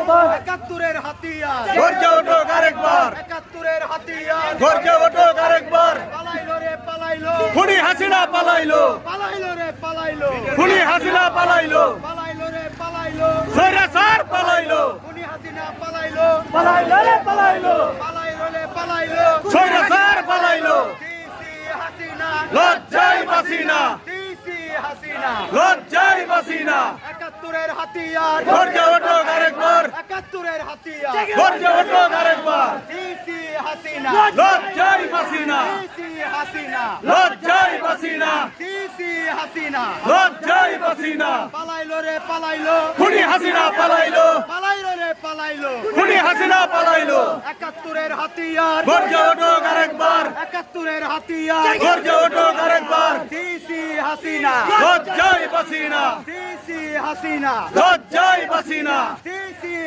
জিন্দাবাদ। 71-এর হাতিয়ার গর্জে উঠুক আরেকবার, 71-এর হাতিয়ার গর্জে উঠুক আরেকবার। পালাইলো রে পালাইলো, খুনি হাসিনা পালাইলো, পালাইলো রে পালাইলো, খুনি হাসিনা পালাইলো, পালাইলো রে পালাইলো, স্বৈরাচার পালাইলো, খুনি হাসিনা পালাইলো, পালাইলো রে পালাইলো, পালাইলো রে পালাইলো, স্বৈরাচার পালাইলো। সিসি হাসিনা, লজ্জায় বাঁচি না, সিসি হাসিনা, লজ্জায় বাঁচি না। 71-এর হাতিয়ার গর্জে উঠুক আরেকবার, 71-এর হাতিয়ার গর্জে উঠুক আরেকবার। সিসি হাসিনা, লজ্জায় বাঁচি না, সিসি হাসিনা, লজ্জায় বাঁচি না, সিসি হাসিনা, লজ্জায় বাঁচি না। পালাইলো রে পালাইলো, খুনি হাসিনা পালাইলো, পালাইলো রে পালাইলো, খুনি হাসিনা পালাইলো। 71-এর হাতিয়ার গর্জে উঠুক আরেকবার, 71-এর হাতিয়ার গর্জে উঠুক আরেকবার। সিসি হাসিনা, লজ্জায় বাঁচি না, সিসি হাসিনা, লজ্জায় বাঁচি না। সিসি